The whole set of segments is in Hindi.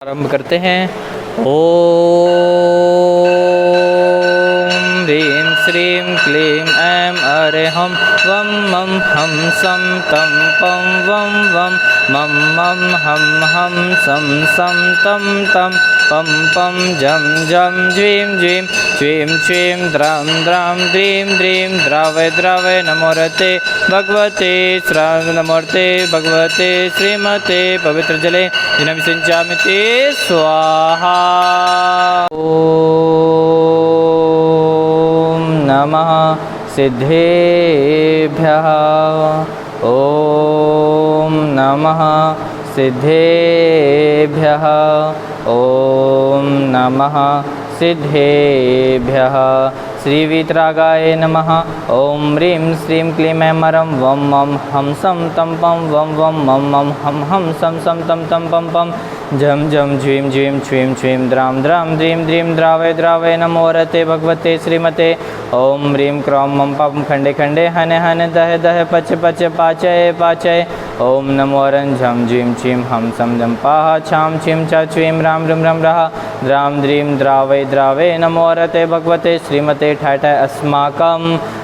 आरंभ करते हैं। ओम ह्रीं श्रीं क्लीं ऐं अरहं वं मं हं सं तं पं वं वं मं मं हं सं तं तं पं पं जं जं ज्वीं ज्वीं श्वीं श्वीं द्रां द्रां द्रीं द्रीं द्रावय द्रावय नमोरते भगवते नमोर्ते भगवते श्रीमते पवित्रजले दिनविसिञ्चामि ते स्वाहा। ॐ नमः सिद्धेभ्यः। ॐ नमः सिद्धेभ्यः। ॐ नमः सिद्धेभ्यः। श्रीवीतरागाय नमः। ॐ ह्रीं श्रीं क्लीं ऐं मरं वं मं हं सं तं पं वं वं मं मं हं सं तं तं पं पं झं झं झ्वीं झ्वीं छ्वीं छ्वीं द्रां द्रां द्रीं द्रीं द्रावय द्रावय नमोरते भगवते श्रीमते। ॐ ह्रीं क्रौं मं पं खण्डे खण्डे हन हन दह दह पच पच पाचय पाचय। ॐ नमो रं झं झीं छीं हं सं जं पाह छां छीं च छ्वीं रां रं रं रः द्रां द्रीं द्रावय द्रावय नमोरते भगवते श्रीमते। ठाठ अस्माकम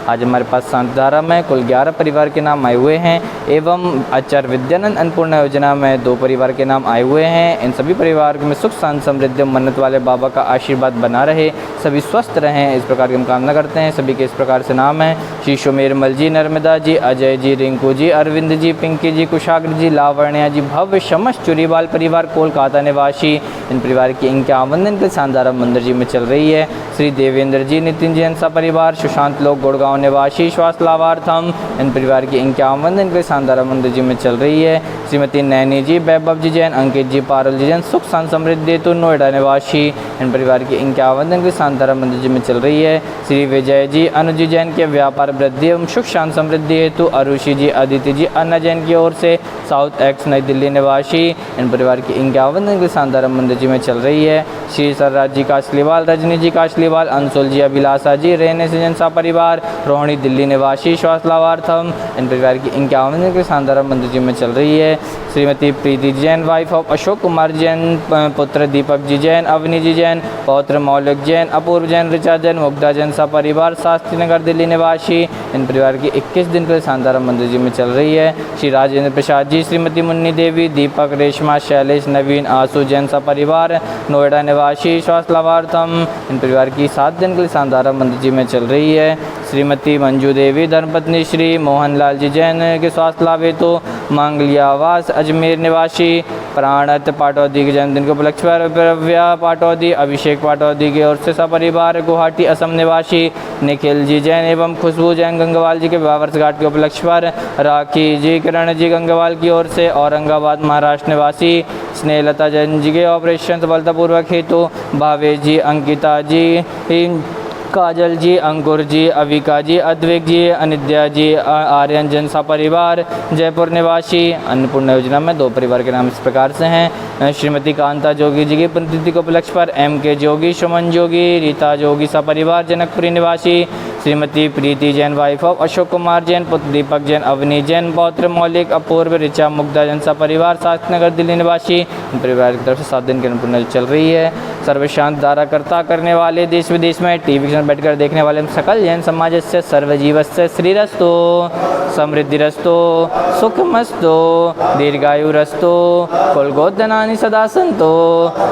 आज हमारे पास शांतिधारा में कुल 11 परिवार के नाम आए हुए हैं एवं आचार्य विद्यानंद अन्नपूर्ण योजना में 2 परिवार के नाम आए हुए हैं। इन सभी परिवार में सुख शांति समृद्धि मन्नत वाले बाबा का आशीर्वाद बना रहे, सभी स्वस्थ रहें, इस प्रकार की हम कामना करते हैं। सभी के इस प्रकार से नाम हैं श्री सोमेरमल जी, नर्मदा जी, अजय जी, रिंकू जी, अरविंद जी, पिंकी जी, कुशाग्र जी, लावण्या जी, भव्य शमश चुरीवाल परिवार कोलकाता निवासी। इन परिवार की 51 दिन के शानदार मंदिर जी में चल रही है। श्री देवेंद्र जी, नितिन जी सा परिवार सुशांत लोक गुड़गांव निवासी श्वास लाभार्थम। इन परिवार की 51 दिन के शानदार मंदिर जी में चल रही है। श्रीमती नैनी जी, वैभव जी जैन, अंकित जी, पारुल जी जैन सुख शांति समृद्धि हेतु नोएडा निवासी। इन परिवार की 51 दिन के शानदार मंदिर जी में चल रही है। श्री विजय जी, अनुज जी जैन के व्यापार वृद्धि एवं सुख शांति समृद्धि हेतु अरुषि जी, अदिति जी, अन्ना जैन की ओर से साउथ एक्स नई दिल्ली निवासी। इन परिवार की 51 दिन के शानदार मंदिर जी में चल रही है। श्री सरराज जी काशलीवाल, रजनी जी काशलीवाल, अंशुल जी, अभिलाषा जी, रेने से जनसा परिवार रोहिणी दिल्ली निवासी श्वास लाभार्थम। इन परिवार की 51 दिन के शानदार मंदिर जी में चल रही है। श्रीमती प्रीति जैन, वाइफ ऑफ अशोक कुमार जैन, पुत्र दीपक जी जैन, अवनी जी जैन, पौत्र मौलिक जैन, अपूर्व जैन, ऋचा जैन, मुग्धा जैन सा परिवार शास्त्री नगर दिल्ली निवासी। इन परिवार की 21 दिन के शानदार मंदिर जी में चल रही है। श्री राजेंद्र प्रसाद जी, श्रीमती मुन्नी देवी, दीपक, रेशमा, शैलेश, नवीन, आशु जैन सा परिवार नोएडा निवासी श्वास लाभार्थम। इन परिवार की 7 दिन के शानदार मंदिर जी में चल रही है। श्रीमती मंजू देवी, धर्मपत्नी श्री मोहनलाल जी जैन के स्वास्थ्य लाभ हेतु मांगलियावास अजमेर निवासी। प्राणत पाटौदी के जन्मदिन के उपलक्ष्य पर प्रव्या पाटौदी, अभिषेक पाटौदी की ओर से सपरिवार गुवाहाटी असम निवासी। निखिल जी जैन एवं खुशबू जैन गंगवाल जी के 52 वर्षगांठ के उपलक्ष्य पर राखी जी, किरण जी गंगवाल की ओर से औरंगाबाद महाराष्ट्र निवासी। स्नेहलता जैन जी के ऑपरेशन सफलतापूर्वक हेतु भावेश जी, अंकिता जी, काजल जी, अंकुर जी, अविका जी, अद्विक जी, अनिद्या जी, आर्यन जैन सा परिवार जयपुर निवासी। अन्नपूर्ण योजना में 2 परिवार के नाम इस प्रकार से हैं। श्रीमती कांता जोगी जी की पुण्यतिथि के उपलक्ष्य पर MK जोगी, सुमन जोगी, रीता जोगी सा परिवार जनकपुरी निवासी। श्रीमती प्रीति जैन, वाइफ ऑफ अशोक कुमार जैन, पुत्र दीपक जैन, अवनी जैन, पौत्र मौलिक, अपूर्व, ऋचा, मुग्धा जैन सा परिवार शास्त्री नगर दिल्ली निवासी। परिवार की तरफ से 7 दिन की अन्नपूर्ण चल रही है। सर्वशांत धाराकर्ता करने वाले, देश विदेश में टीवी में बैठकर देखने वाले सकल जैन समाज से सर्वजीवस्य श्रीरस्तो समृद्धिरस्तो सुखमस्तो दीर्घायुरस्तो कुलगोधनानि सदा संतो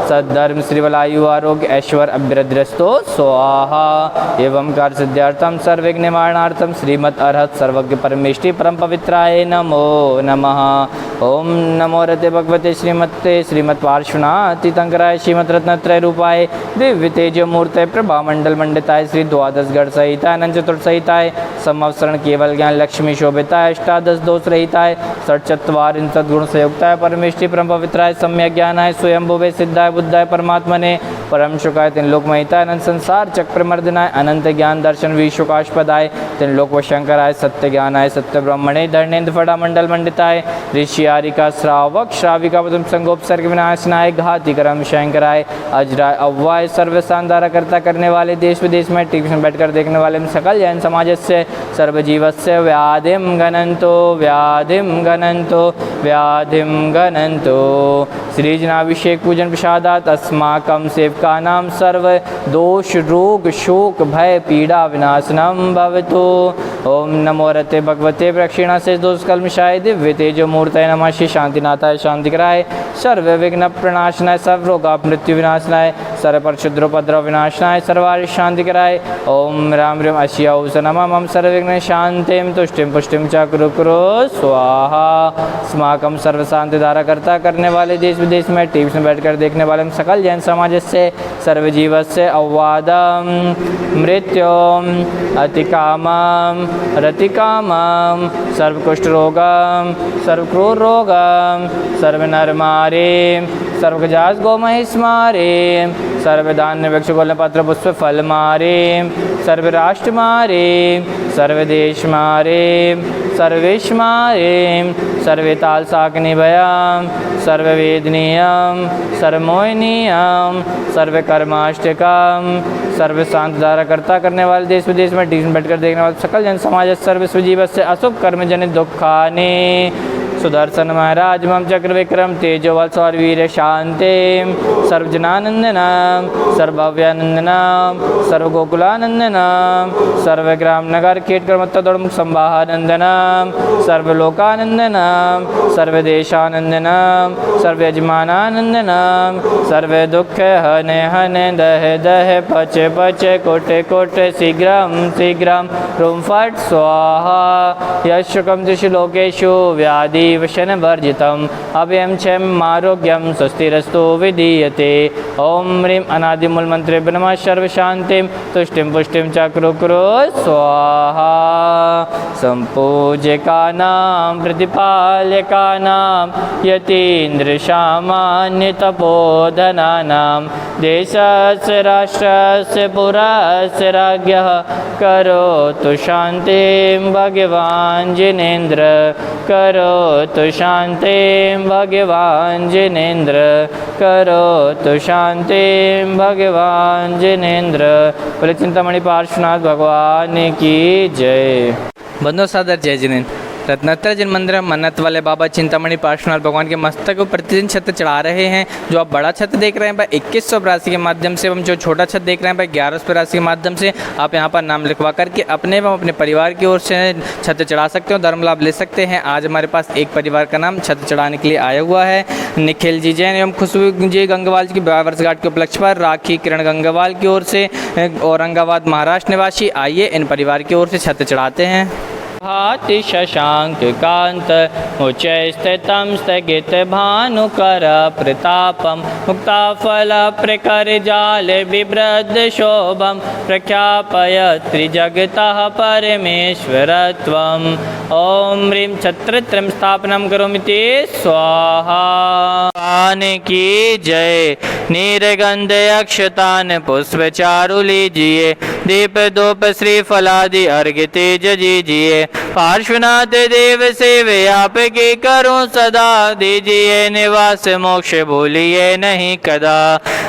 सद्धर्म श्रीवलायु आरोग्य ऐश्वर्य अभिवृद्धिरस्तो स्वाहा। एवं कार्य सिद्ध्यार्थम सर्वविघ्न निवारणार्थम श्रीमद अरहत सर्वज्ञ परमेष्टि परम पवित्राय नमो नमः। ओम नमो रते भगवते श्रीमते श्रीमद पार्श्वनाथ तीर्थंकराय श्रीमद रत्नत्रय रूपाय दिव्य तेज मूर्ते प्रभा मंडल मंडिताय श्री द्वादश गढ़ सहिताय अनंत चतुर्थ सहिताय समवसरण केवल ज्ञान लक्ष्मी शोभिताय अष्टादश दोष रहिताय षट्चत्वारिंशत् गुण संयुक्ताय परमेष्टि परम पवित्राय सम्यक ज्ञानाय स्वयंभुवे सिद्धाय बुद्धाय परमात्मने परम शुकाय तीन लोक महिताय अनंत संसार चक्र मर्दनाय अनंत ज्ञान दर्शन विशुकाशपदाय तीन लोक वशंकराय सत्य ज्ञानाय सत्य ब्रह्मणे धर्णेन्द्र फड़ा मंडल मंडिताय ऋषि आरिका श्रावक श्राविका पदम संगोपसर्ग विनाशनाय घातिकरम शंकराय अज वज्राय अव्वाय सर्व शानदार कर्ता करने वाले देश विदेश में टीवी में बैठकर देखने वाले सकल जैन समाजस्य सर्वजीवस्य व्याधिम गणन्तो श्रीजनाभिषेक पूजन प्रसादात अस्माकं सेवकानां सर्व दोष रोग शोक भय पीड़ा विनाशनम भवतु। ओम नमो रते भगवते प्रक्षिणा से दोष कल्मषाय दिव्य तेजो मूर्तये नमः। श्री शांतिनाथाय शांतिकराय सर्व विघ्न प्रणाशनाय सर्व रोगा मृत्यु विनाशनाय सर्व परशुद्रोपद्रव विनाशनाय सर्वारि शांतिकराय ओम राम ह्रीं अश्यौ नमः। मम सर्वविघ्न शांतिं तुष्टिं पुष्टिं च कुरु कुरु स्वाहा। अस्माकं सर्व शांति धारा कर्ता करने वाले देश विदेश में टीवी में बैठकर देखने वाले सकल जैन समाज से सर्वजीवस्य अववादम मृत्युम अतिकामम रतिकामम सर्वकुष्ठ रोगम सर्वक्रूर रोगम सर्वनरमारे सर्वगजास गोमहिष्मारे सर्वधान्य वृक्ष गोलपत्र पुष्प फल मारे सर्वराष्ट्र मारे सर्वदेश मारे सर्वेश मारे सर्वेताल साकनि भयम सर्ववेदनीयम सर्वमोहनीयम सर्वकर्माष्टकम सर्व शांत धारा कर्ता करने वाले देश विदेश में टीवी में बैठकर देखने वाले सकल जन समाज सर्व सुजीव से अशुभ कर्म जनित दुखाने सुदर्शन महाराज मम चक्र विक्रम तेजोवल सौर वीर शांति सर्वजनानंदनम सर्वभव्यानंदनम सर्वगोकुलानंदनम सर्वग्राम नगर केटकर मत्तोड़मुख संवाहानंदनम सर्वलोकानंदनम सर्वदेशानंदनम सर्वयजमानानंदनम सर्व दुख हने हने दह दह पचे पचे कोटे कोटे शीघ्रम शीघ्रम रूम फट स्वाहा यशुकम दिशु लोकेशु व्याधि वशन वर्जितम अभयम क्षम आरोग्यम स्वस्तिरस्तु विधीयते। ओम ह्रीं अनादिमूल मंत्रे नमः सर्व शांतिम तुष्टिम पुष्टिम च कुरु कुरु स्वाहा। संपूज्यकानां प्रतिपाल्यकानां यतीन्द्र सामान्य तपोधनानां देशस्य राष्ट्रस्य पुरस्य राज्ञः करोतु शान्तिं भगवान् जिनेन्द्र करोतु शान्तिं भगवान् जिनेन्द्र करोतु शान्तिं भगवान् जिनेन्द्र। बोले चिंतामणि पार्श्वनाथ भगवान की जय। बंदो सादर जय जिनेन्द्र। रत्नोत्तर जिन मंदिर मन्नत वाले बाबा चिंतामणि पार्श्वनाथ भगवान के मस्तक को प्रतिदिन छत्र चढ़ा रहे हैं। जो आप बड़ा छत्र देख रहे हैं भाई 2100 राशि के माध्यम से, एवं जो छोटा छत्र देख रहे हैं भाई 1100 राशि के माध्यम से आप यहां पर नाम लिखवा करके अपने एवं अपने परिवार की ओर से छत्र चढ़ा सकते हो, धर्म लाभ ले सकते हैं। आज हमारे पास एक परिवार का नाम छत्र चढ़ाने के लिए आया हुआ है। निखिल जी जैन एवं खुशबू जी गंगवाल जी की वर्षगांठ के उपलक्ष्य पर राखी किरण गंगवाल की ओर से औरंगाबाद महाराष्ट्र निवासी, आइए इन परिवार की ओर से छत्र चढ़ाते हैं। भाति शशांक कांत उच्चै स्थितं स्थगित भानुकर प्रतापम मुक्ताफल प्रकर जाल बिभ्रद शोभम प्रख्यापय त्रिजगतः परमेश्वरत्वम्। ओम ह्रीं छत्रत्रयं स्थापनं करोमि स्वाहा। की जय। नीरगंध अक्षतान पुष्प चारु लीजिए, दीप धूप श्रीफलादि अर्घ्य तेज दीजिए। पार्श्वनाथ देव सेवे आपकी करूं सदा, दीजिए निवास मोक्ष भूलिए नहीं कदा।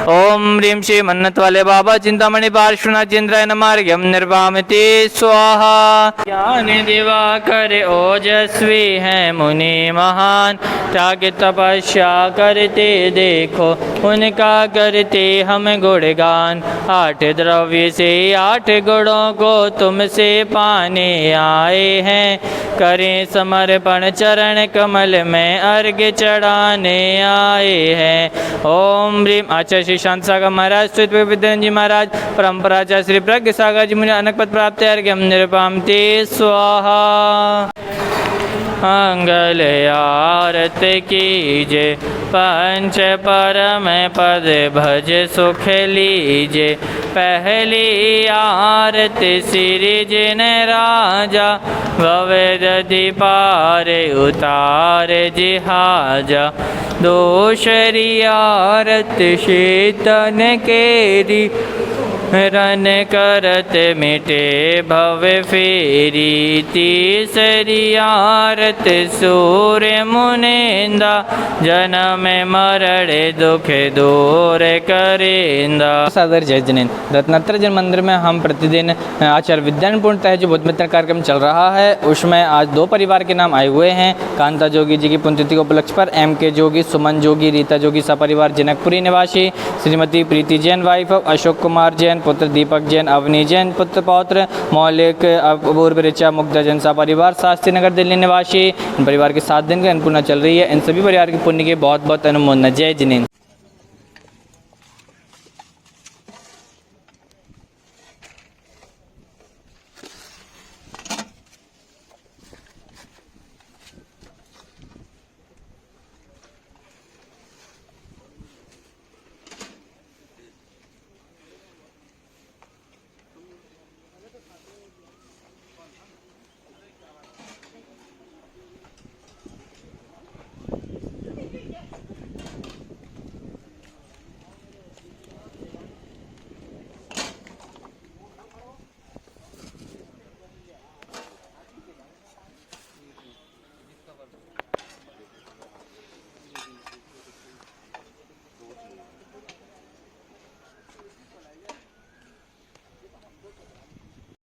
ओम ह्रीं श्री मन्नत वाले बाबा चिंतामणि पार्श्वनाथ चंद्राय नमार्घ्यम निर्वामिति स्वाहा। ज्ञान दिवाकर ओजस्वी है मुनि महान, त्याग तपस्या करते देखो उनका करते हम गुणगान। 8 द्रव्य से 8 गुणों को तुमसे पाने आए हैं, करें समर्पण चरण कमल में अर्घ्य चढ़ाने आए हैं। ओम ह्रीं आचार्य श्री शांत सागर महाराज स्थित विद्यानंद जी महाराज परम्पराचार्य श्री प्रज्ञ सागर जी मुनि अनक पद प्राप्त अर्घ्यम निर्वामिति स्वाहा। मंगल आरती कीजे, पंच परम पद भज सुख लीजे। पहली आरती श्री जिन राजा, भवदधि पार उतार जिहाजा। दूसरी आरती शीतन केरी, रन करत मिटे भव फेरी तीसरी आरत सूर्य मुनेंदा जन्म मरण दुख दूर करेंदा। सादर जय जिनेंद्र। रत्नात्र जन मंदिर में हम प्रतिदिन आचार्य विद्यान पूर्ण तह जो बुद्ध मित्र कार्यक्रम चल रहा है उसमें आज दो परिवार के नाम आए हुए हैं। कांता जोगी जी की पुण्यतिथि के उपलक्ष्य पर एम के जोगी, सुमन जोगी, रीता जोगी सपरिवार जनकपुरी निवासी, श्रीमती प्रीति जैन वाइफ ऑफ अशोक कुमार जैन, पुत्र दीपक जैन, अवनी जैन पुत्र पौत्र, मौलिक अपूर्व ऋचा मुग्धा जैन सपरिवार शास्त्री नगर दिल्ली निवासी। इन परिवार के 7 दिन की अन्नपूर्णा चल रही है। इन सभी परिवार की पुण्य के बहुत बहुत अनुमोदन। जय जिनेंद्र।